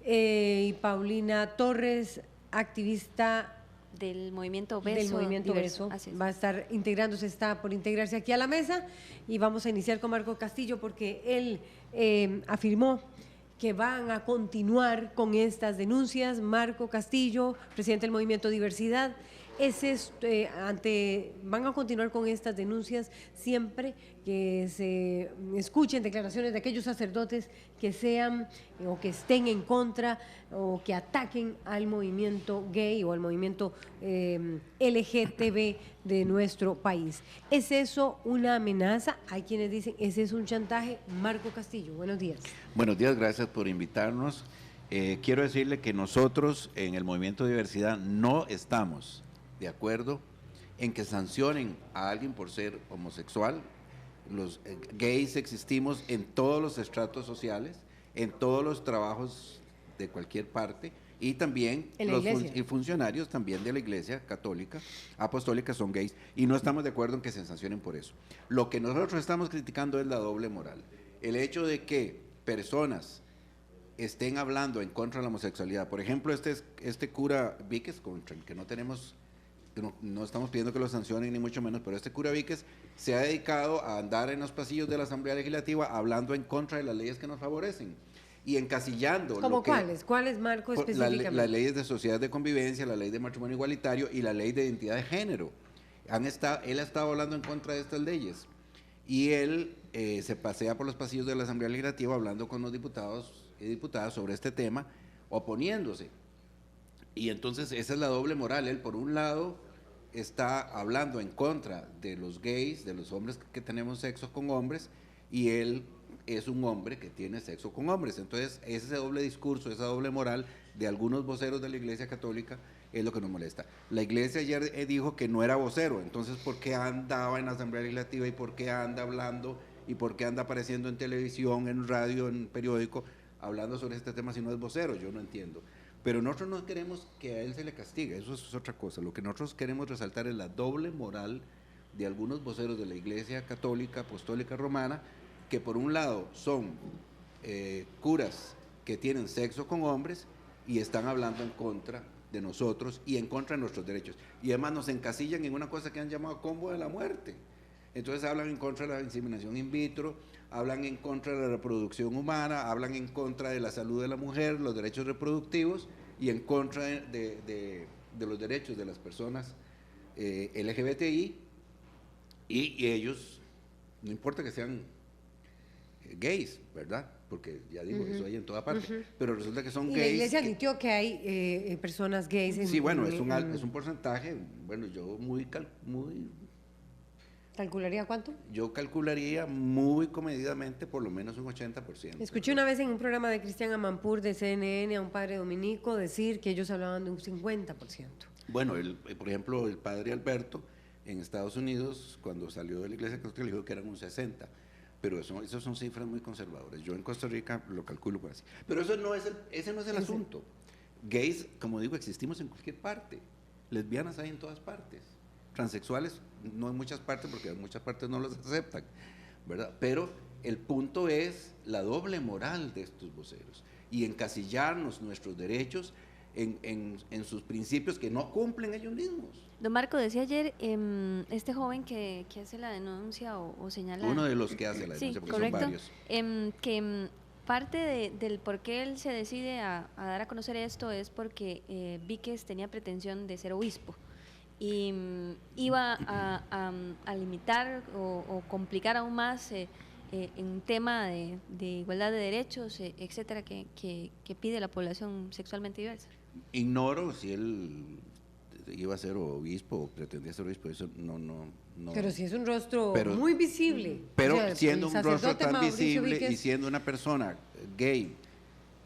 y Paulina Torres, activista del movimiento Beso. Del movimiento Diverso. Beso. Va a estar integrándose, está por integrarse aquí a la mesa, y vamos a iniciar con Marco Castillo porque él afirmó que van a continuar con estas denuncias. Marco Castillo, presidente del movimiento Diversidad, van a continuar con estas denuncias siempre que se escuchen declaraciones de aquellos sacerdotes que sean o que estén en contra o que ataquen al movimiento gay o al movimiento LGTB de nuestro país. ¿Es eso una amenaza? Hay quienes dicen, ¿ese es un chantaje? Marco Castillo, buenos días. Buenos días, gracias por invitarnos. Quiero decirle que nosotros en el Movimiento Diversidad no estamos de acuerdo en que sancionen a alguien por ser homosexual. Los gays existimos en todos los estratos sociales, en todos los trabajos de cualquier parte, y también los funcionarios también de la Iglesia Católica, Apostólica, son gays, y no estamos de acuerdo en que se sancionen por eso. Lo que nosotros estamos criticando es la doble moral. El hecho de que personas estén hablando en contra de la homosexualidad, por ejemplo, este cura Víquez, contra el que no estamos pidiendo que lo sancionen ni mucho menos, pero este cura Víquez se ha dedicado a andar en los pasillos de la Asamblea Legislativa hablando en contra de las leyes que nos favorecen y encasillando. ¿Cómo cuáles? ¿Cuáles, Marco, específicamente? Las leyes de sociedad de convivencia, la ley de matrimonio igualitario y la ley de identidad de género. Él ha estado hablando en contra de estas leyes y él se pasea por los pasillos de la Asamblea Legislativa hablando con los diputados y diputadas sobre este tema, oponiéndose. Y entonces esa es la doble moral. Él, por un lado, está hablando en contra de los gays, de los hombres que tenemos sexo con hombres, y él es un hombre que tiene sexo con hombres. Entonces, ese doble discurso, esa doble moral de algunos voceros de la Iglesia Católica es lo que nos molesta. La Iglesia ayer dijo que no era vocero, entonces, ¿por qué andaba en la Asamblea Legislativa y por qué anda hablando y por qué anda apareciendo en televisión, en radio, en periódico, hablando sobre este tema si no es vocero? Yo no entiendo. Pero nosotros no queremos que a él se le castigue, eso es otra cosa. Lo que nosotros queremos resaltar es la doble moral de algunos voceros de la Iglesia Católica, Apostólica Romana, que por un lado son curas que tienen sexo con hombres y están hablando en contra de nosotros y en contra de nuestros derechos. Y además nos encasillan en una cosa que han llamado combo de la muerte. Entonces hablan en contra de la inseminación in vitro, hablan en contra de la reproducción humana, hablan en contra de la salud de la mujer, los derechos reproductivos y en contra de los derechos de las personas LGBTI, y ellos, no importa que sean gays, ¿verdad? Porque ya digo, eso hay en toda parte, pero resulta que son gays. La Iglesia admitió que hay personas gays. Sí, bueno, es un porcentaje, bueno, yo muy ¿Calcularía cuánto? Yo calcularía muy comedidamente por lo menos un 80%. Escuché una vez en un programa de Cristian Amanpour de CNN a un padre dominico decir que ellos hablaban de un 50%. Bueno, por ejemplo, el padre Alberto en Estados Unidos, cuando salió de la Iglesia Católica, dijo que eran un 60%, pero esas son cifras muy conservadoras. Yo en Costa Rica lo calculo así. Pero ese no es el asunto. Gays, como digo, existimos en cualquier parte. Lesbianas hay en todas partes. Transexuales no en muchas partes, porque en muchas partes no los aceptan, ¿verdad? Pero el punto es la doble moral de estos voceros y encasillarnos nuestros derechos en sus principios que no cumplen ellos mismos. Don Marco, decía ayer este joven que hace la denuncia o señala... Uno de los que hace la denuncia, sí, porque correcto, son varios. Que parte del por qué él se decide a dar a conocer esto es porque Víquez tenía pretensión de ser obispo y iba a limitar o complicar aún más en un tema de igualdad de derechos, etcétera, que pide la población sexualmente diversa. Ignoro si él iba a ser obispo o pretendía ser obispo, eso no. Pero si es un rostro muy visible. Pero o sea, siendo un rostro tan Mauricio visible Víquez, y siendo una persona gay,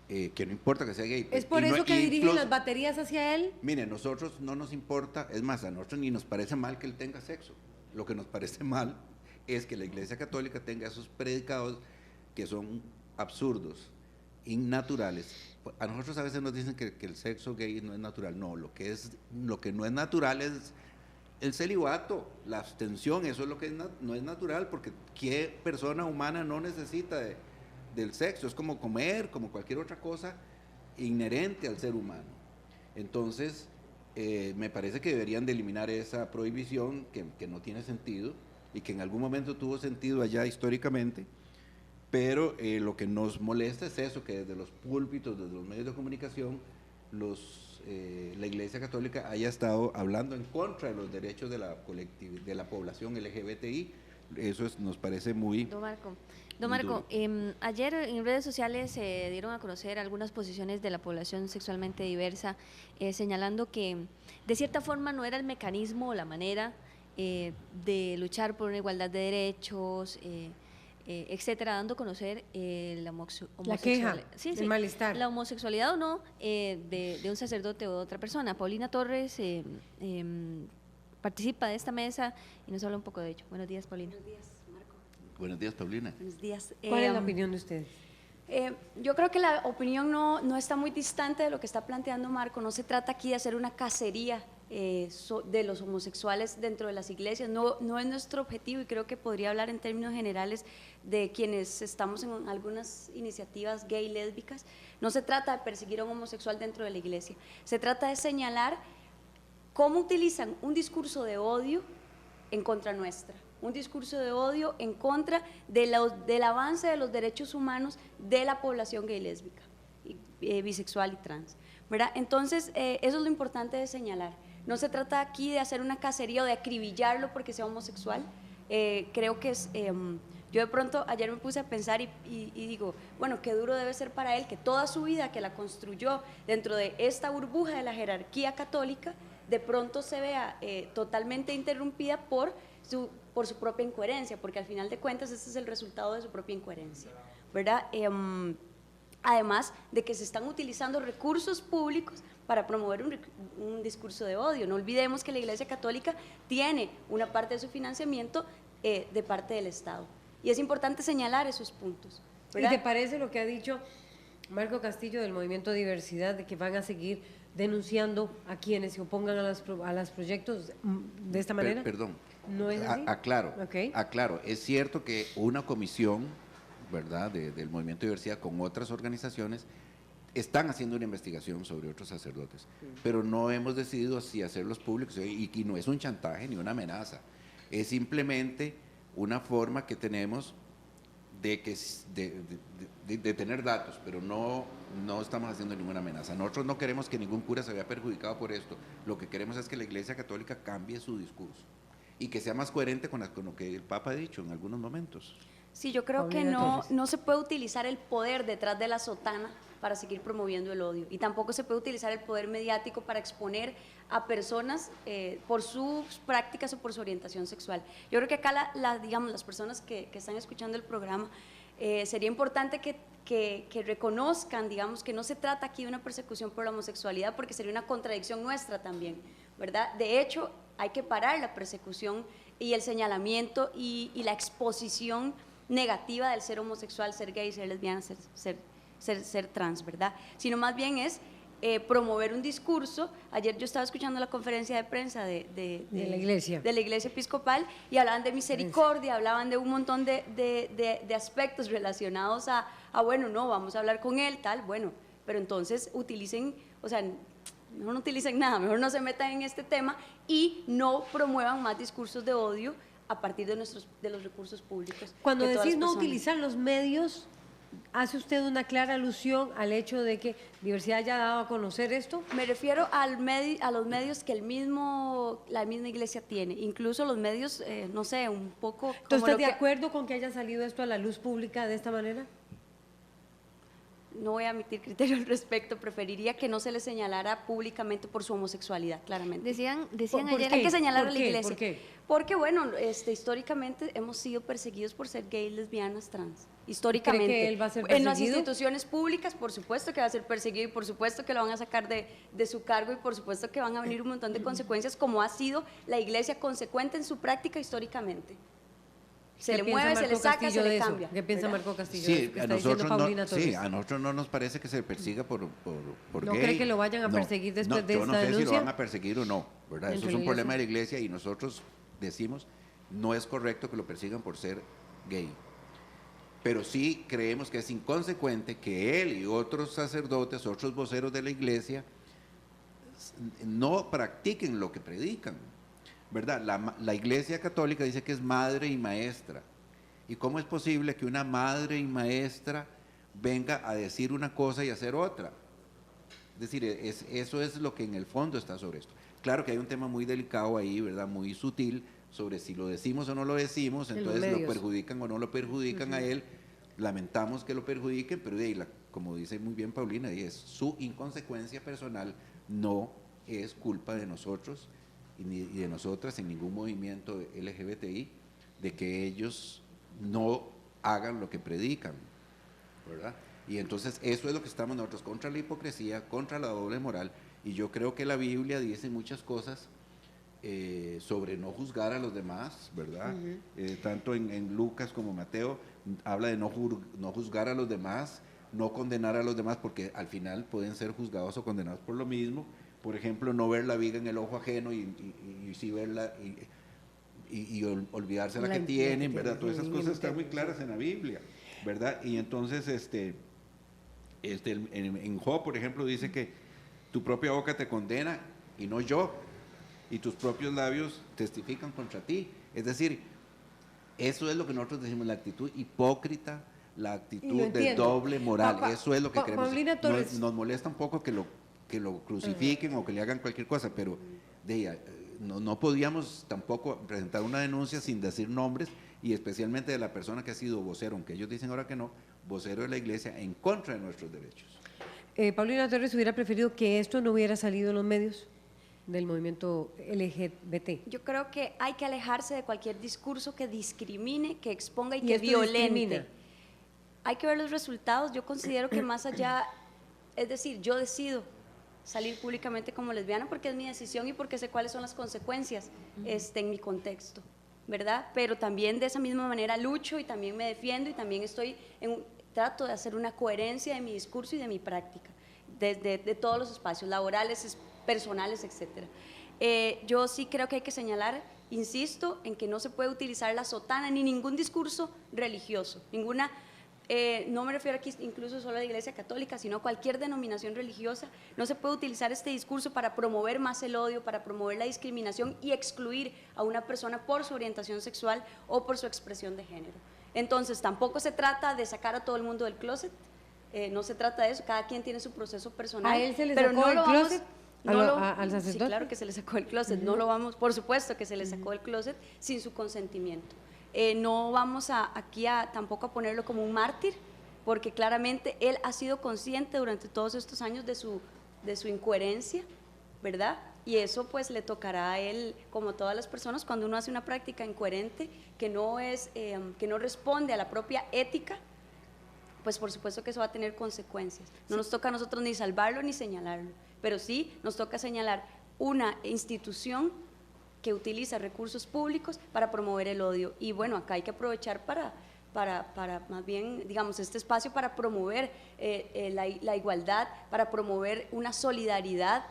que no importa que sea gay. ¿Es por eso que dirigen las baterías hacia él? Mire, nosotros no nos importa, es más, a nosotros ni nos parece mal que él tenga sexo. Lo que nos parece mal es que la Iglesia Católica tenga esos predicados que son absurdos, innaturales. A nosotros a veces nos dicen que el sexo gay no es natural. No, lo que no es natural es el celibato, la abstención. Eso es lo que no es natural, porque ¿qué persona humana no necesita del sexo? Es como comer, como cualquier otra cosa, inherente al ser humano. Entonces, me parece que deberían de eliminar esa prohibición que no tiene sentido y que en algún momento tuvo sentido allá históricamente, pero lo que nos molesta es eso, que desde los púlpitos, desde los medios de comunicación, la Iglesia Católica haya estado hablando en contra de los derechos de la población LGBTI. Eso nos parece muy... Don Marco, ayer en redes sociales se dieron a conocer algunas posiciones de la población sexualmente diversa, señalando que de cierta forma no era el mecanismo o la manera de luchar por una igualdad de derechos, etcétera, dando a conocer la queja, el malestar. La homosexualidad o no de un sacerdote o de otra persona. Paulina Torres participa de esta mesa y nos habla un poco de ello. Buenos días, Paulina. Buenos días, Marco. Buenos días, Paulina. Buenos días. ¿Cuál es la opinión de ustedes? Yo creo que la opinión no está muy distante de lo que está planteando Marco. No se trata aquí de hacer una cacería de los homosexuales dentro de las iglesias. No es nuestro objetivo, y creo que podría hablar en términos generales de quienes estamos en algunas iniciativas gay, lésbicas. No se trata de perseguir a un homosexual dentro de la iglesia. Se trata de señalar cómo utilizan un discurso de odio en contra nuestra, un discurso de odio en contra del avance de los derechos humanos de la población gay, lésbica, bisexual y trans, ¿verdad? Entonces, eso es lo importante de señalar. No se trata aquí de hacer una cacería o de acribillarlo porque sea homosexual. Creo que es... yo de pronto ayer me puse a pensar y digo, bueno, qué duro debe ser para él que toda su vida que la construyó dentro de esta burbuja de la jerarquía católica, de pronto se vea totalmente interrumpida por su propia incoherencia, porque al final de cuentas ese es el resultado de su propia incoherencia, ¿verdad? Además de que se están utilizando recursos públicos para promover un discurso de odio. No olvidemos que la Iglesia Católica tiene una parte de su financiamiento de parte del Estado, y es importante señalar esos puntos, ¿verdad? ¿Y te parece lo que ha dicho Marco Castillo del Movimiento Diversidad, de que van a seguir denunciando a quienes se opongan a los proyectos de esta manera? Perdón. ¿No es así? Aclaro, Okay. aclaro. Es cierto que una comisión, ¿verdad?, del Movimiento de Diversidad con otras organizaciones están haciendo una investigación sobre otros sacerdotes, pero no hemos decidido si hacerlos públicos, y no es un chantaje ni una amenaza, es simplemente una forma que tenemos de tener datos, pero no estamos haciendo ninguna amenaza. Nosotros no queremos que ningún cura se vea perjudicado por esto. Lo que queremos es que la Iglesia Católica cambie su discurso y que sea más coherente con lo que el Papa ha dicho en algunos momentos. Sí, yo creo que no se puede utilizar el poder detrás de la sotana para seguir promoviendo el odio, y tampoco se puede utilizar el poder mediático para exponer a personas por sus prácticas o por su orientación sexual. Yo creo que acá digamos, las personas que están escuchando el programa, sería importante que reconozcan, digamos, que no se trata aquí de una persecución por la homosexualidad, porque sería una contradicción nuestra también, ¿verdad? De hecho, hay que parar la persecución y el señalamiento y la exposición negativa del ser homosexual, ser gay, ser lesbiana, ser trans, ¿verdad? Sino más bien es promover un discurso. Ayer yo estaba escuchando la conferencia de prensa de la iglesia episcopal, y hablaban de misericordia, hablaban de un montón de aspectos relacionados a bueno, no, vamos a hablar con él, tal, bueno, pero entonces utilicen, o sea, mejor no utilicen nada, mejor no se metan en este tema y no promuevan más discursos de odio a partir de los recursos públicos. Cuando decís no utilizar los medios, ¿hace usted una clara alusión al hecho de que Diversidad haya dado a conocer esto? Me refiero a los medios que la misma iglesia tiene, incluso los medios, no sé, un poco... ¿Tú estás de acuerdo con que haya salido esto a la luz pública de esta manera? No voy a emitir criterio al respecto, preferiría que no se le señalara públicamente por su homosexualidad, claramente. Decían ¿Por ayer... qué? Hay que señalar a la ¿Por qué? iglesia. ¿Por qué? Porque, bueno, históricamente hemos sido perseguidos por ser gays, lesbianas, trans. Históricamente. ¿Cree que él va a ser en las perseguido? instituciones públicas, por supuesto que va a ser perseguido, y por supuesto que lo van a sacar de su cargo, y por supuesto que van a venir un montón de consecuencias, como ha sido la iglesia consecuente en su práctica históricamente. Se le mueve, se le saca, se le cambia. ¿Qué piensa Marco Castillo? Sí, a nosotros no nos parece que se persiga por ¿No gay. cree que lo vayan a perseguir después de esta denuncia? Yo no sé si lo van a perseguir o no, ¿verdad? Eso es un problema de la iglesia, y nosotros decimos, no es correcto que lo persigan por ser gay. pero sí creemos que es inconsecuente que él y otros sacerdotes, otros voceros de la iglesia, no practiquen lo que predican, ¿verdad? La iglesia católica dice que es madre y maestra. ¿Y cómo es posible que una madre y maestra venga a decir una cosa y hacer otra? Es decir, eso es lo que en el fondo está sobre esto. Claro que hay un tema muy delicado ahí, ¿verdad? Muy sutil, sobre si lo decimos o no lo decimos, entonces lo perjudican o no lo perjudican a él. Lamentamos que lo perjudiquen, pero como dice muy bien Paulina, es su inconsecuencia personal, no es culpa de nosotros y de nosotras en ningún movimiento LGBTI de que ellos no hagan lo que predican, ¿verdad? Y entonces eso es lo que estamos nosotros, contra la hipocresía, contra la doble moral, y yo creo que la Biblia dice muchas cosas sobre no juzgar a los demás, ¿verdad? Tanto en Lucas como Mateo habla de no juzgar a los demás, no condenar a los demás, porque al final pueden ser juzgados o condenados por lo mismo. Por ejemplo, no ver la viga en el ojo ajeno y sí verla y olvidarse la que tienen, ¿verdad? Todas esas cosas están muy claras en la Biblia, ¿verdad? Y entonces, en Job, por ejemplo, dice que tu propia boca te condena y no yo, y tus propios labios testifican contra ti. Es decir, eso es lo que nosotros decimos, la actitud hipócrita, la actitud de doble moral. Eso es lo que queremos. Nos molesta un poco que lo crucifiquen o que le hagan cualquier cosa, pero no podíamos tampoco presentar una denuncia sin decir nombres, y especialmente de la persona que ha sido vocero, aunque ellos dicen ahora que no, vocero de la iglesia en contra de nuestros derechos. Paulina Torres hubiera preferido que esto no hubiera salido en los medios del movimiento LGBT. Yo creo que hay que alejarse de cualquier discurso que discrimine, que exponga y que violente. Discrimina. Hay que ver los resultados. Yo considero que más allá, es decir, yo decido salir públicamente como lesbiana porque es mi decisión y porque sé cuáles son las consecuencias en mi contexto, ¿verdad? Pero también de esa misma manera lucho y también me defiendo y también trato de hacer una coherencia de mi discurso y de mi práctica, de todos los espacios laborales, personales, etcétera. Yo sí creo que hay que señalar, insisto, en que no se puede utilizar la sotana ni ningún discurso religioso, no me refiero aquí incluso solo a la Iglesia Católica, sino cualquier denominación religiosa. No se puede utilizar este discurso para promover más el odio, para promover la discriminación y excluir a una persona por su orientación sexual o por su expresión de género. Entonces, tampoco se trata de sacar a todo el mundo del closet, no se trata de eso, cada quien tiene su proceso personal. ¿A él se le sacó el closet? ¿Al sacerdote? Sí, claro que se le sacó el closet, no lo vamos, por supuesto que se le sacó el closet sin su consentimiento. No vamos aquí tampoco a ponerlo como un mártir, porque claramente él ha sido consciente durante todos estos años de su incoherencia, ¿verdad? Y eso pues le tocará a él, como todas las personas, cuando uno hace una práctica incoherente que no responde a la propia ética, pues por supuesto que eso va a tener consecuencias. No nos toca a nosotros ni salvarlo ni señalarlo, pero sí nos toca señalar una institución que utiliza recursos públicos para promover el odio. Y bueno, acá hay que aprovechar para más bien, digamos, este espacio para promover la igualdad, para promover una solidaridad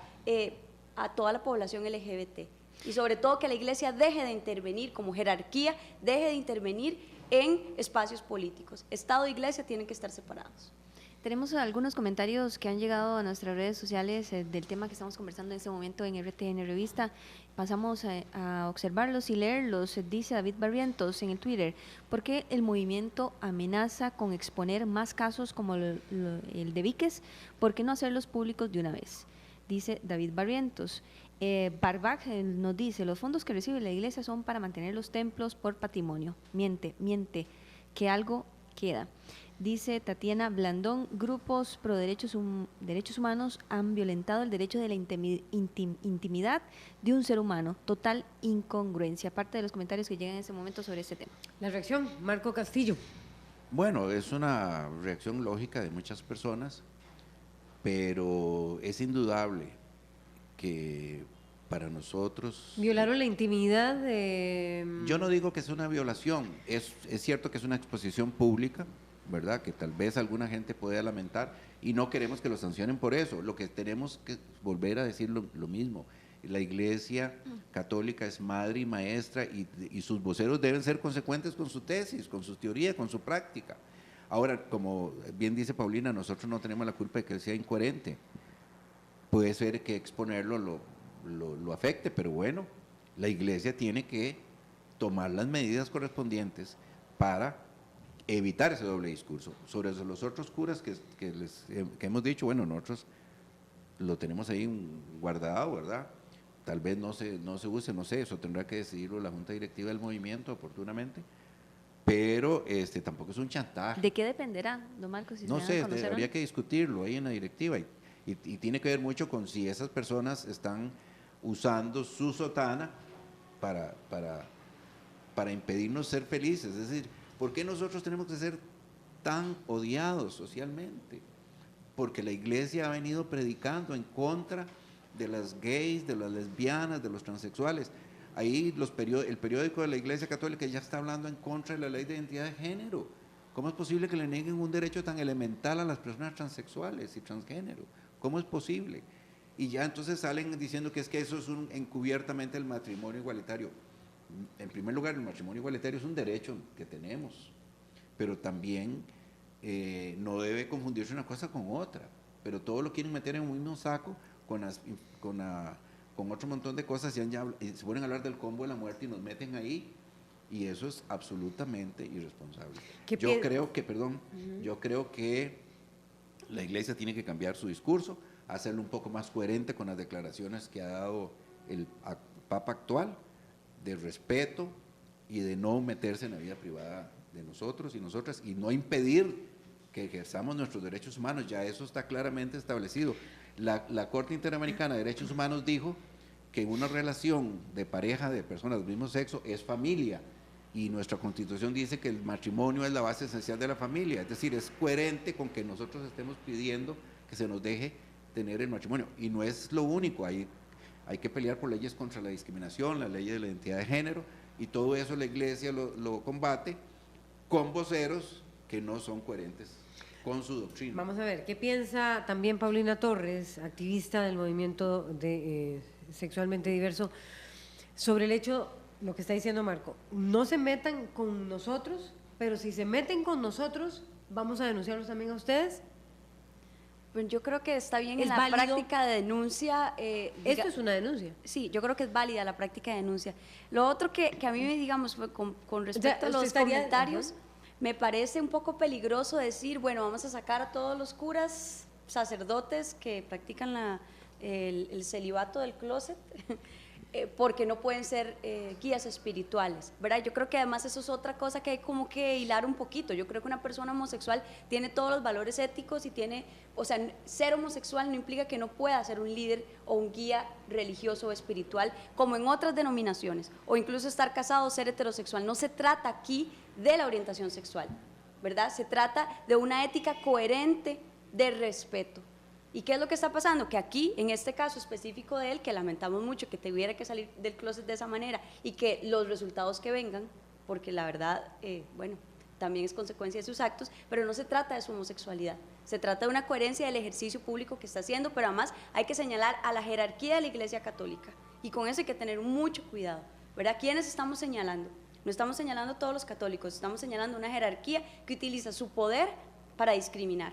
a toda la población LGBT. Y sobre todo que la Iglesia deje de intervenir como jerarquía, deje de intervenir en espacios políticos. Estado e Iglesia tienen que estar separados. Tenemos algunos comentarios que han llegado a nuestras redes sociales del tema que estamos conversando en este momento en RTN Revista. Pasamos a observarlos y leerlos. Dice David Barrientos en el Twitter: ¿por qué el movimiento amenaza con exponer más casos como el de Víquez? ¿Por qué no hacerlos públicos de una vez? Dice David Barrientos. Barbac nos dice: los fondos que recibe la iglesia son para mantener los templos por patrimonio. Miente, que algo queda. Dice Tatiana Blandón: grupos pro derechos humanos han violentado el derecho de la intimidad de un ser humano. Total incongruencia. Parte de los comentarios que llegan en este momento sobre este tema. La reacción, Marco Castillo. Bueno, es una reacción lógica de muchas personas, pero es indudable que para nosotros... ¿Violaron la intimidad? Yo no digo que es una violación, es cierto que es una exposición pública, ¿verdad? Que tal vez alguna gente pueda lamentar y no queremos que lo sancionen por eso. Lo que tenemos que volver a decir lo mismo. La Iglesia Católica es madre y maestra y sus voceros deben ser consecuentes con su tesis, con su teoría, con su práctica. Ahora, como bien dice Paulina, nosotros no tenemos la culpa de que él sea incoherente. Puede ser que exponerlo lo afecte, pero bueno, la iglesia tiene que tomar las medidas correspondientes para evitar ese doble discurso. Sobre eso, los otros curas que hemos dicho, bueno, nosotros lo tenemos ahí guardado, ¿verdad? Tal vez no se use, no sé, eso tendrá que decidirlo la Junta Directiva del Movimiento oportunamente, pero tampoco es un chantaje. ¿De qué dependerá, don Marcos? Si No se sé, dan a conocer o no? habría que discutirlo ahí en la directiva y tiene que ver mucho con si esas personas están usando su sotana para impedirnos ser felices. Es decir, ¿por qué nosotros tenemos que ser tan odiados socialmente? Porque la iglesia ha venido predicando en contra de las gays, de las lesbianas, de los transexuales. Ahí el periódico de la Iglesia Católica ya está hablando en contra de la ley de identidad de género. ¿Cómo es posible que le nieguen un derecho tan elemental a las personas transexuales y transgénero? ¿Cómo es posible? Y ya entonces salen diciendo que eso es encubiertamente el matrimonio igualitario. En primer lugar, el matrimonio igualitario es un derecho que tenemos, pero también no debe confundirse una cosa con otra. Pero todo lo quieren meter en un mismo saco con otro montón de cosas y se ponen a hablar del combo de la muerte y nos meten ahí, y eso es absolutamente irresponsable. Yo creo que la iglesia tiene que cambiar su discurso, hacerlo un poco más coherente con las declaraciones que ha dado el Papa actual, de respeto y de no meterse en la vida privada de nosotros y nosotras, y no impedir que ejerzamos nuestros derechos humanos. Ya eso está claramente establecido. La Corte Interamericana de Derechos Humanos dijo que una relación de pareja de personas del mismo sexo es familia, y nuestra Constitución dice que el matrimonio es la base esencial de la familia. Es decir, es coherente con que nosotros estemos pidiendo que se nos deje tener el matrimonio, y no es lo único. Hay que pelear por leyes contra la discriminación, la ley de la identidad de género, y todo eso la iglesia lo combate con voceros que no son coherentes con su doctrina. Vamos a ver, ¿qué piensa también Paulina Torres, activista del movimiento de sexualmente diverso, sobre el hecho, lo que está diciendo Marco? No se metan con nosotros, pero si se meten con nosotros, vamos a denunciarlos también a ustedes. Pues yo creo que está bien ¿Es en la válido? práctica de denuncia. Esto es una denuncia. Sí, yo creo que es válida la práctica de denuncia. Lo otro que a mí me digamos con respecto a usted los estaría- comentarios, ajá. me parece un poco peligroso decir, bueno, vamos a sacar a todos los curas, sacerdotes que practican el celibato del closet, porque no pueden ser guías espirituales, ¿verdad? Yo creo que además eso es otra cosa que hay como que hilar un poquito. Yo creo que una persona homosexual tiene todos los valores éticos y ser homosexual no implica que no pueda ser un líder o un guía religioso o espiritual, como en otras denominaciones, o incluso estar casado o ser heterosexual. No se trata aquí de la orientación sexual, ¿verdad? Se trata de una ética coherente de respeto. ¿Y qué es lo que está pasando? Que aquí, en este caso específico de él, que lamentamos mucho que tuviera que salir del closet de esa manera y que los resultados que vengan, porque la verdad, bueno, también es consecuencia de sus actos, pero no se trata de su homosexualidad, se trata de una coherencia del ejercicio público que está haciendo, pero además hay que señalar a la jerarquía de la Iglesia Católica, y con eso hay que tener mucho cuidado, ¿verdad? ¿Quiénes estamos señalando? No estamos señalando a todos los católicos, estamos señalando una jerarquía que utiliza su poder para discriminar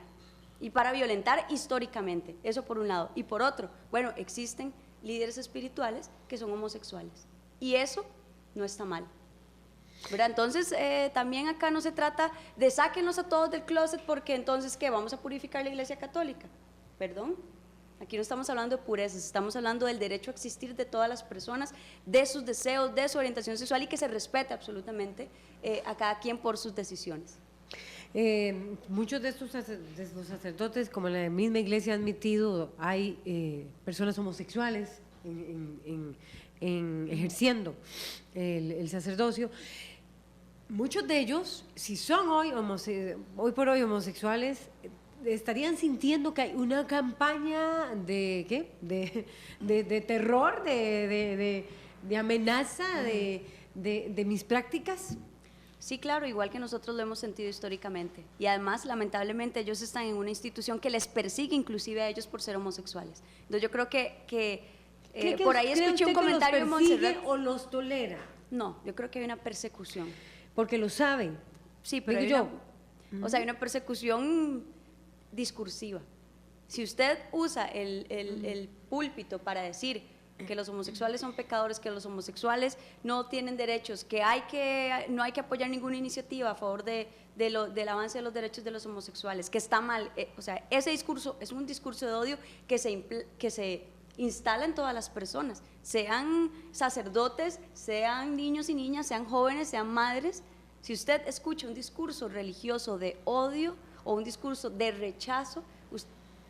y para violentar históricamente, eso por un lado. Y por otro, bueno, existen líderes espirituales que son homosexuales, y eso no está mal, ¿verdad? Entonces, también acá no se trata de sáquenlos a todos del closet, porque entonces, ¿qué? ¿Vamos a purificar la Iglesia Católica? Perdón, aquí no estamos hablando de purezas, estamos hablando del derecho a existir de todas las personas, de sus deseos, de su orientación sexual, y que se respete absolutamente a cada quien por sus decisiones. Muchos de estos sacerdotes, como la misma iglesia ha admitido, hay personas homosexuales ejerciendo el sacerdocio. Muchos de ellos, si son hoy por hoy homosexuales, estarían sintiendo que hay una campaña de terror, de amenaza, de mis prácticas. Sí, claro, igual que nosotros lo hemos sentido históricamente. Y además, lamentablemente, ellos están en una institución que les persigue inclusive a ellos por ser homosexuales. Entonces yo creo que por ahí escuché un comentario de Montserrat. ¿O los tolera? No, yo creo que hay una persecución. Porque lo saben. Sí, pero Digo hay yo. O sea, hay una persecución discursiva. Si usted usa el púlpito para decir que los homosexuales son pecadores, que los homosexuales no tienen derechos, que no hay que apoyar ninguna iniciativa a favor del avance de los derechos de los homosexuales, que está mal, o sea, ese discurso es un discurso de odio que se instala en todas las personas, sean sacerdotes, sean niños y niñas, sean jóvenes, sean madres. Si usted escucha un discurso religioso de odio o un discurso de rechazo,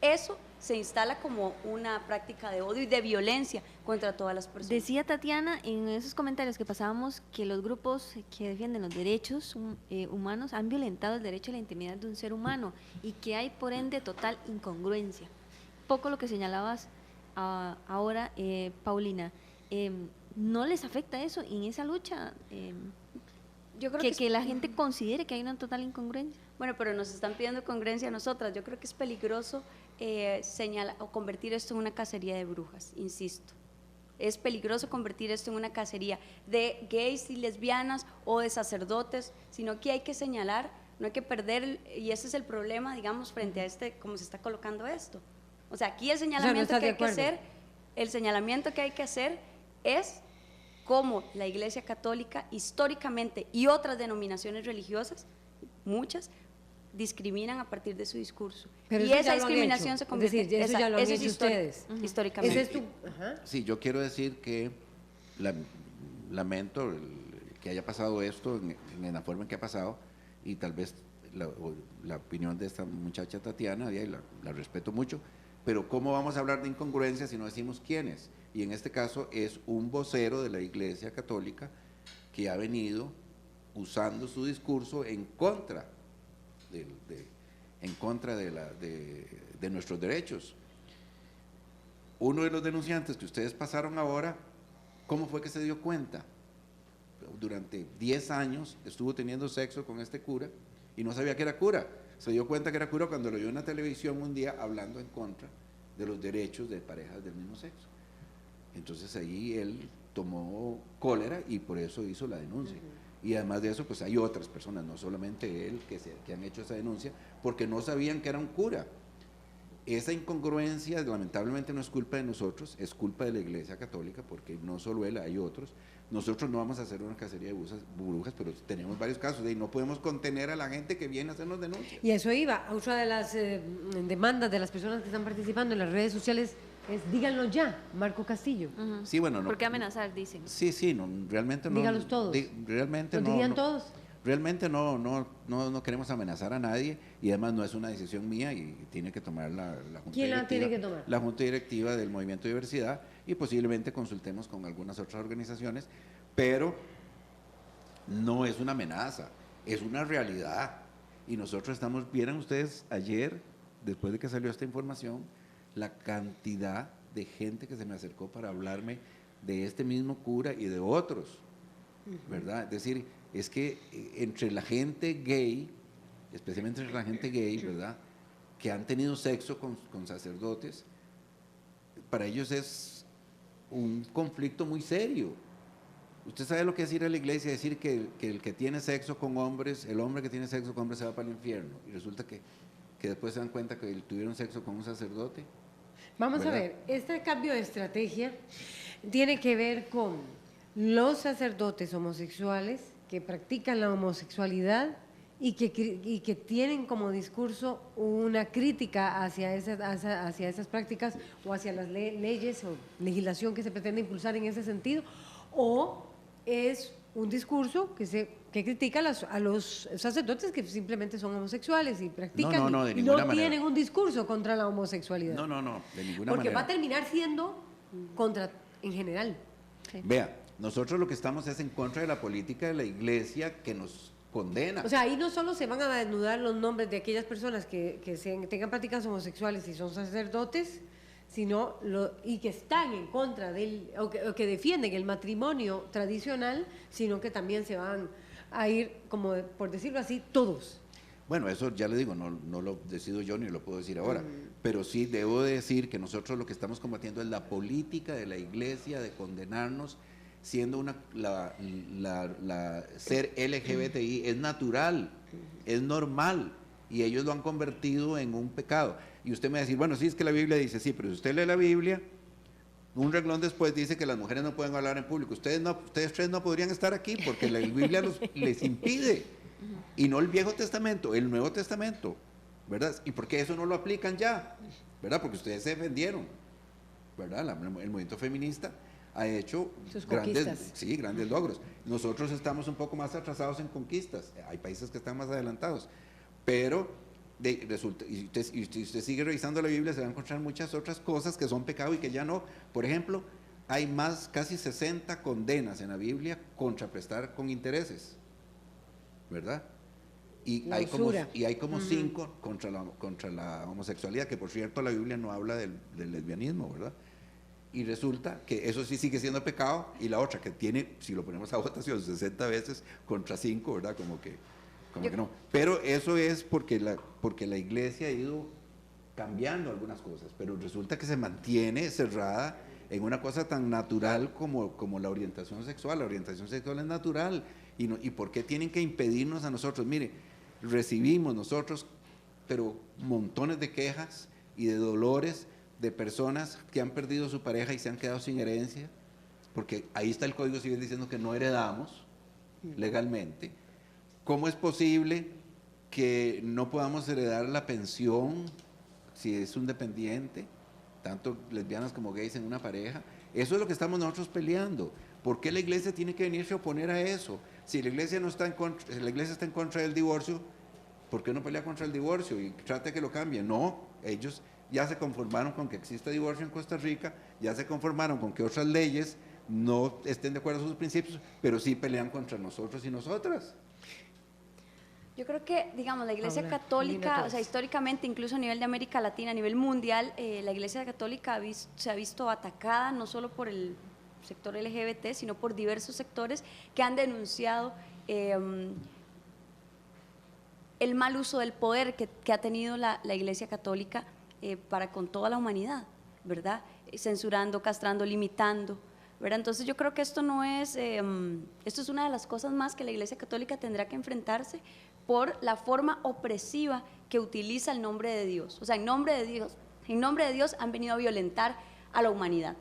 eso se instala como una práctica de odio y de violencia contra todas las personas. Decía Tatiana en esos comentarios que pasábamos que los grupos que defienden los derechos humanos han violentado el derecho a la intimidad de un ser humano y que hay por ende total incongruencia. Poco lo que señalabas ahora, Paulina, ¿no les afecta eso en esa lucha? Yo creo que la gente considere que hay una total incongruencia. Bueno, pero nos están pidiendo congruencia a nosotras. Yo creo que es peligroso o convertir esto en una cacería de brujas, insisto. Es peligroso convertir esto en una cacería de gays y lesbianas o de sacerdotes, sino que hay que señalar, no hay que perder, y ese es el problema, digamos, frente a cómo se está colocando esto. O sea, aquí el señalamiento que hay que hacer es cómo la Iglesia Católica históricamente y otras denominaciones religiosas, muchas, discriminan a partir de su discurso. Pero y esa discriminación se convierte en eso ya lo han hecho ustedes. Históricamente. Ese es ajá. Sí, yo quiero decir que lamento que haya pasado esto en la forma en que ha pasado, y tal vez la opinión de esta muchacha Tatiana, y la respeto mucho, pero ¿cómo vamos a hablar de incongruencia si no decimos quiénes? Y en este caso es un vocero de la Iglesia Católica que ha venido usando su discurso en contra de nuestros derechos. Uno de los denunciantes que ustedes pasaron ahora, ¿cómo fue que se dio cuenta? Durante 10 años estuvo teniendo sexo con este cura y no sabía que era cura. Se dio cuenta que era cura cuando lo vio en la televisión un día hablando en contra de los derechos de parejas del mismo sexo. Entonces ahí él tomó cólera y por eso hizo la denuncia. Y además de eso, pues hay otras personas, no solamente él, que han hecho esa denuncia, porque no sabían que era un cura. Esa incongruencia lamentablemente no es culpa de nosotros, es culpa de la Iglesia Católica, porque no solo él, hay otros. Nosotros no vamos a hacer una cacería de brujas, pero tenemos varios casos y no podemos contener a la gente que viene a hacernos denuncias. Y eso iba, a otra de las demandas de las personas que están participando en las redes sociales es díganlo ya, Marco Castillo. Sí, bueno, no. ¿Por qué amenazar, dicen? Sí, no, realmente no. Dígalos todos. Realmente ¿Los no. dirían todos? Realmente no queremos amenazar a nadie y además no es una decisión mía y tiene que tomar la Junta ¿Quién la Directiva, tiene que tomar? La Junta Directiva del Movimiento de Diversidad, y posiblemente consultemos con algunas otras organizaciones, pero no es una amenaza, es una realidad. Y nosotros vieron ustedes ayer, después de que salió esta información, la cantidad de gente que se me acercó para hablarme de este mismo cura y de otros, ¿verdad? Es decir, es que entre la gente gay, especialmente entre la gente gay, ¿verdad?, que han tenido sexo con sacerdotes, para ellos es un conflicto muy serio. Usted sabe lo que es ir a la iglesia y decir que el que tiene sexo con hombres, el hombre que tiene sexo con hombres se va para el infierno, y resulta que después se dan cuenta que tuvieron sexo con un sacerdote. Vamos ¿verdad? a ver, este cambio de estrategia tiene que ver con los sacerdotes homosexuales que practican la homosexualidad y que tienen como discurso una crítica hacia esas prácticas o hacia las leyes o legislación que se pretende impulsar en ese sentido, o es un discurso que critica a los sacerdotes que simplemente son homosexuales y practican de y ninguna no manera. tienen un discurso contra la homosexualidad. No, de ninguna Porque manera. va a terminar siendo contra en general. Sí. Vea, nosotros lo que estamos es en contra de la política de la iglesia que nos condena. O sea, ahí no solo se van a desnudar los nombres de aquellas personas que tengan prácticas homosexuales y son sacerdotes, sino y que están en contra o que defienden el matrimonio tradicional, sino que también se van a ir, como por decirlo así, todos. Bueno, eso ya le digo, no lo decido yo ni lo puedo decir ahora, pero sí debo decir que nosotros lo que estamos combatiendo es la política de la iglesia de condenarnos siendo ser LGBTI es natural, es normal, y ellos lo han convertido en un pecado. Y usted me va a decir, bueno, sí, es que la Biblia dice, sí, pero si usted lee la Biblia, un renglón después dice que las mujeres no pueden hablar en público. Ustedes tres no podrían estar aquí porque la Biblia les impide. Y no el Viejo Testamento, el Nuevo Testamento, ¿verdad? ¿Y por qué eso no lo aplican ya? ¿Verdad? Porque ustedes se defendieron, ¿verdad? El movimiento feminista ha hecho grandes logros. Nosotros estamos un poco más atrasados en conquistas. Hay países que están más adelantados. Pero resulta, y usted sigue revisando la Biblia, se va a encontrar muchas otras cosas que son pecado y que ya no. Por ejemplo, hay casi 60 condenas en la Biblia contra prestar con intereses, ¿verdad? Y hay como 5 contra la homosexualidad, que por cierto la Biblia no habla del lesbianismo, ¿verdad? Y resulta que eso sí sigue siendo pecado, y la otra que tiene, si lo ponemos a votación, 60 veces contra 5, ¿verdad? Como que no. Pero eso es porque la iglesia ha ido cambiando algunas cosas, pero resulta que se mantiene cerrada en una cosa tan natural como la orientación sexual. La orientación sexual es natural, ¿y por qué tienen que impedirnos a nosotros? Mire, recibimos nosotros, pero montones de quejas y de dolores de personas que han perdido su pareja y se han quedado sin herencia, porque ahí está el Código Civil diciendo que no heredamos legalmente. ¿Cómo es posible que no podamos heredar la pensión si es un dependiente, tanto lesbianas como gays en una pareja? Eso es lo que estamos nosotros peleando. ¿Por qué la iglesia tiene que venirse a oponer a eso? Si la iglesia no está en contra, si la iglesia está en contra del divorcio, ¿por qué no pelea contra el divorcio y trata de que lo cambie? No, ellos ya se conformaron con que exista divorcio en Costa Rica, ya se conformaron con que otras leyes no estén de acuerdo con sus principios, pero sí pelean contra nosotros y nosotras. Yo creo que, digamos, la Iglesia Católica, o sea, históricamente, incluso a nivel de América Latina, a nivel mundial, la Iglesia Católica se ha visto atacada no solo por el sector LGBT, sino por diversos sectores que han denunciado el mal uso del poder que ha tenido la Iglesia Católica para con toda la humanidad, ¿verdad? Censurando, castrando, limitando, ¿verdad? Entonces yo creo que esto no es, esto es una de las cosas más que la Iglesia Católica tendrá que enfrentarse por la forma opresiva que utiliza el nombre de Dios. O sea, en nombre de Dios han venido a violentar a la humanidad,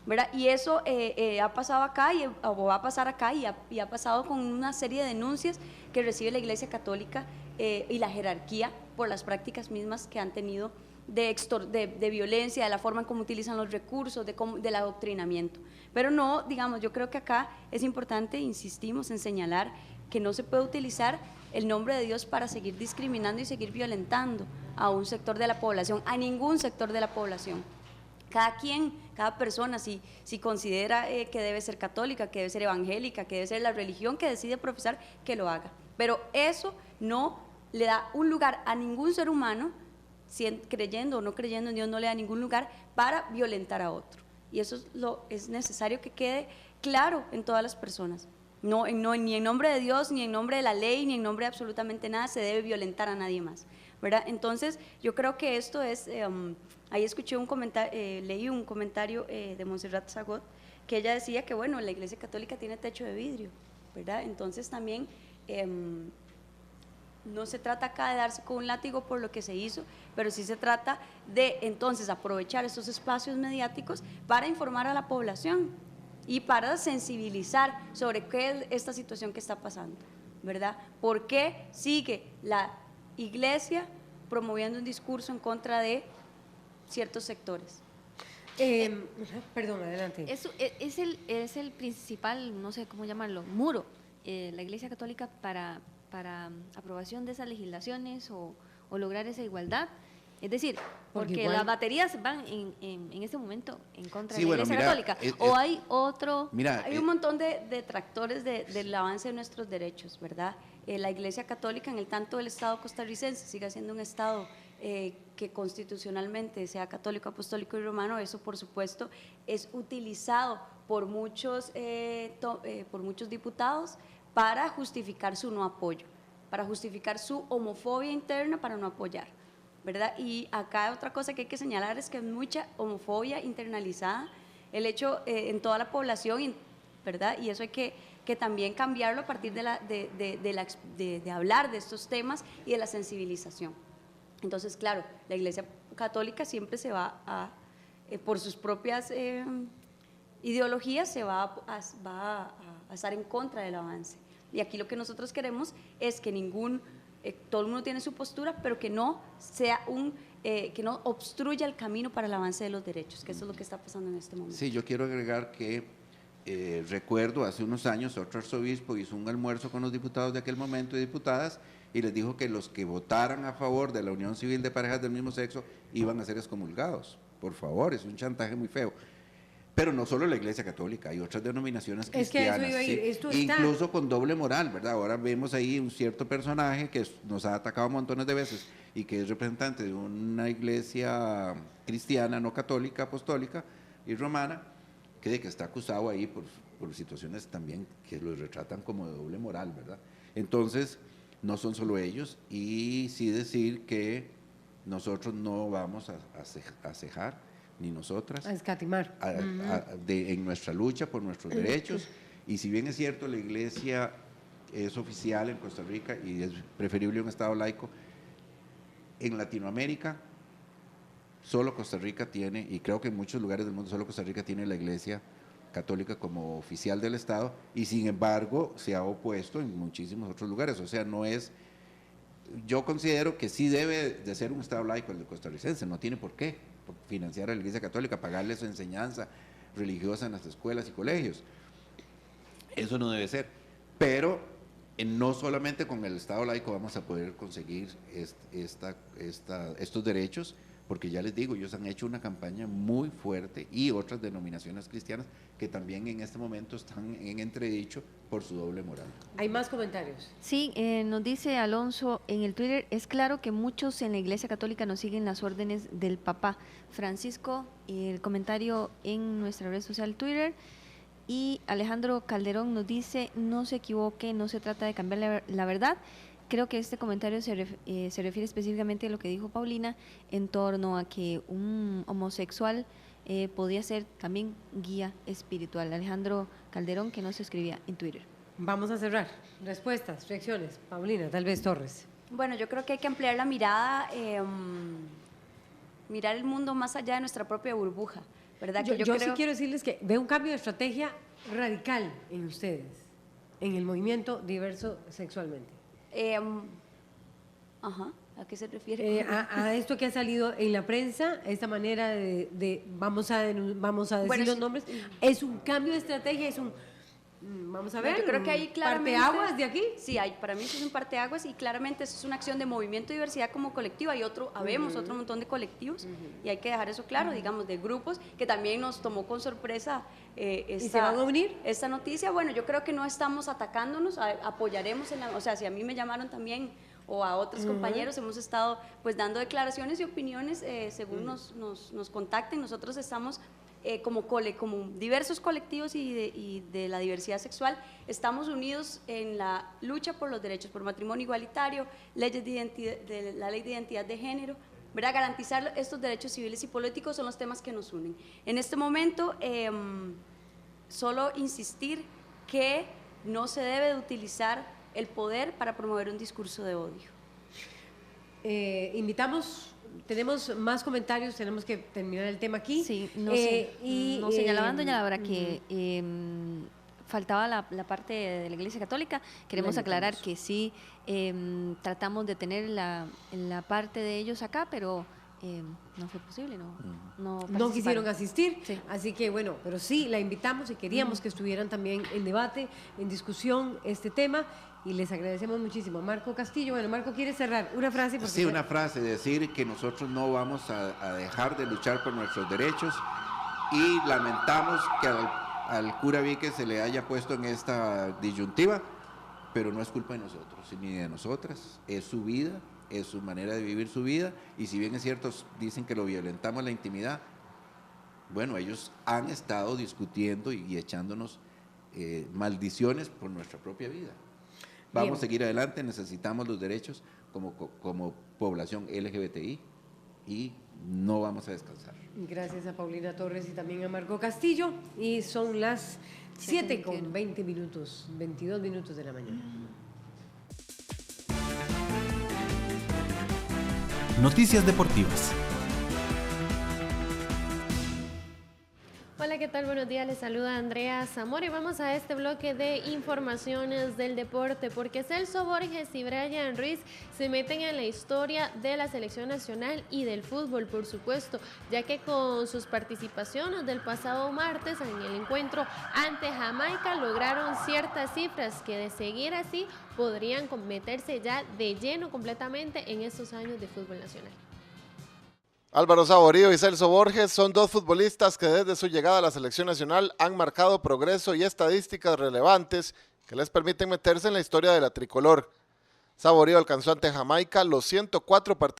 ¿verdad? Y eso ha pasado acá o va a pasar acá y ha pasado con una serie de denuncias que recibe la Iglesia Católica y la jerarquía por las prácticas mismas que han tenido de violencia, de la forma en cómo utilizan los recursos, del adoctrinamiento. Pero no, digamos, yo creo que acá es importante, insistimos en señalar que no se puede utilizar el nombre de Dios para seguir discriminando y seguir violentando a un sector de la población, a ningún sector de la población. Cada persona, si considera que debe ser católica, que debe ser evangélica, que debe ser la religión que decide profesar, que lo haga. Pero eso no le da un lugar a ningún ser humano, creyendo o no creyendo en Dios, no le da ningún lugar para violentar a otro. Y eso es necesario que quede claro en todas las personas. Ni en nombre de Dios, ni en nombre de la ley, ni en nombre de absolutamente nada se debe violentar a nadie más, ¿verdad? Entonces, yo creo que esto es, ahí escuché leí un comentario de Montserrat Zagot, que ella decía que, bueno, la Iglesia Católica tiene techo de vidrio, ¿verdad? Entonces también no se trata acá de darse con un látigo por lo que se hizo, pero sí se trata de entonces aprovechar esos espacios mediáticos para informar a la población y para sensibilizar sobre qué es esta situación que está pasando, ¿verdad? ¿Por qué sigue la Iglesia promoviendo un discurso en contra de ciertos sectores? Perdón, adelante. Eso es el principal, no sé cómo llamarlo, muro, la Iglesia Católica para aprobación de esas legislaciones o lograr esa igualdad. Es decir, porque las baterías van en este momento en contra de la Iglesia Católica. Hay un montón de detractores del avance de nuestros derechos, ¿verdad? La Iglesia Católica, en el tanto el Estado costarricense siga siendo un Estado que constitucionalmente sea católico, apostólico y romano, eso por supuesto es utilizado por muchos diputados para justificar su no apoyo, para justificar su homofobia interna para no apoyar, ¿verdad? Y acá otra cosa que hay que señalar es que hay mucha homofobia internalizada, el hecho en toda la población, ¿verdad? Y eso hay que también cambiarlo a partir de hablar de estos temas y de la sensibilización. Entonces, claro, la Iglesia Católica siempre se va por sus propias ideologías, se va a estar en contra del avance. Y aquí lo que nosotros queremos es que todo el mundo tiene su postura, pero que no sea que no obstruya el camino para el avance de los derechos, que eso es lo que está pasando en este momento. Sí, yo quiero agregar que recuerdo hace unos años otro arzobispo hizo un almuerzo con los diputados de aquel momento y diputadas y les dijo que los que votaran a favor de la unión civil de parejas del mismo sexo iban a ser excomulgados. Por favor, es un chantaje muy feo. Pero no solo la Iglesia Católica, hay otras denominaciones cristianas, es que eso iba a ir, ¿sí? esto está... Incluso con doble moral, ¿verdad? Ahora vemos ahí un cierto personaje que nos ha atacado montones de veces y que es representante de una iglesia cristiana, no católica, apostólica y romana, que está acusado ahí por situaciones también que los retratan como de doble moral, ¿verdad? Entonces, no son solo ellos, y sí decir que nosotros no vamos a cejar, ni nosotras, A escatimar. en nuestra lucha por nuestros derechos, y si bien es cierto, la Iglesia es oficial en Costa Rica y es preferible un Estado laico, en Latinoamérica solo Costa Rica tiene, y creo que en muchos lugares del mundo solo Costa Rica tiene la Iglesia Católica como oficial del Estado, y sin embargo se ha opuesto en muchísimos otros lugares. O sea, no es, yo considero que sí debe de ser un Estado laico el de costarricense, no tiene por qué financiar a la Iglesia Católica, pagarle su enseñanza religiosa en las escuelas y colegios. Eso no debe ser, pero no solamente con el Estado laico vamos a poder conseguir estos derechos, porque ya les digo, ellos han hecho una campaña muy fuerte, y otras denominaciones cristianas que también en este momento están en entredicho por su doble moral. Hay más comentarios. Sí, nos dice Alonso en el Twitter, es claro que muchos en la Iglesia Católica no siguen las órdenes del Papa Francisco, el comentario en nuestra red social Twitter. Y Alejandro Calderón nos dice, no se equivoque, no se trata de cambiar la verdad. Creo que este comentario se refiere específicamente a lo que dijo Paulina en torno a que un homosexual podía ser también guía espiritual. Alejandro Calderón, que nos escribía en Twitter. Vamos a cerrar. Respuestas, reacciones. Paulina, tal vez Torres. Bueno, yo creo que hay que ampliar la mirada, mirar el mundo más allá de nuestra propia burbuja, ¿verdad? Yo creo... sí quiero decirles que veo un cambio de estrategia radical en ustedes, en el movimiento diverso sexualmente. ¿A qué se refiere? A esto que ha salido en la prensa, esta manera de vamos a decir Bueno, los sí. nombres, es un cambio de estrategia, es un, vamos a ver, Yo creo que ahí claramente... parteaguas de aquí. Sí, para mí eso es un parteaguas, y claramente eso es una acción de movimiento de diversidad como colectivo. Habemos otro montón de colectivos, y hay que dejar eso claro, digamos, de grupos que también nos tomó con sorpresa ¿Y se van a unir? esta noticia. Bueno, yo creo que no estamos atacándonos, apoyaremos o sea, si a mí me llamaron también o a otros compañeros, hemos estado pues dando declaraciones y opiniones según nos contacten. Nosotros estamos como diversos colectivos y de la diversidad sexual, estamos unidos en la lucha por los derechos, por matrimonio igualitario, leyes de la ley de identidad de género, ¿verdad? Garantizar estos derechos civiles y políticos son los temas que nos unen. En este momento, solo insistir que no se debe de utilizar el poder para promover un discurso de odio. Invitamos, tenemos más comentarios, tenemos que terminar el tema aquí. Sí, nos señalaban, doña Laura, que faltaba la parte de la Iglesia Católica. Queremos aclarar que sí, tratamos de tener la parte de ellos acá, pero no fue posible, no quisieron asistir, sí. Así que bueno, pero sí, la invitamos y queríamos que estuvieran también en debate, en discusión este tema, y les agradecemos muchísimo. Marco Castillo, bueno, Marco quiere cerrar, una frase. Sí, una frase, decir que nosotros no vamos a dejar de luchar por nuestros derechos, y lamentamos que al cura Víquez se le haya puesto en esta disyuntiva, pero no es culpa de nosotros ni de nosotras, es su vida, es su manera de vivir su vida, y si bien es cierto, dicen que lo violentamos la intimidad, bueno, ellos han estado discutiendo y echándonos maldiciones por nuestra propia vida. Vamos a seguir adelante, necesitamos los derechos como población LGBTI, y no vamos a descansar. Gracias a Paulina Torres y también a Marco Castillo. Y son las 7:20 minutos, 22 minutos de la mañana. Noticias deportivas. Hola, ¿qué tal? Buenos días, les saluda Andrea Zamora y vamos a este bloque de informaciones del deporte porque Celso Borges y Brian Ruiz se meten en la historia de la selección nacional y del fútbol, por supuesto, ya que con sus participaciones del pasado martes en el encuentro ante Jamaica lograron ciertas cifras que de seguir así podrían meterse ya de lleno completamente en estos años de fútbol nacional. Álvaro Saborío y Celso Borges son dos futbolistas que desde su llegada a la selección nacional han marcado progreso y estadísticas relevantes que les permiten meterse en la historia de la tricolor. Saborío alcanzó ante Jamaica los 104 partidos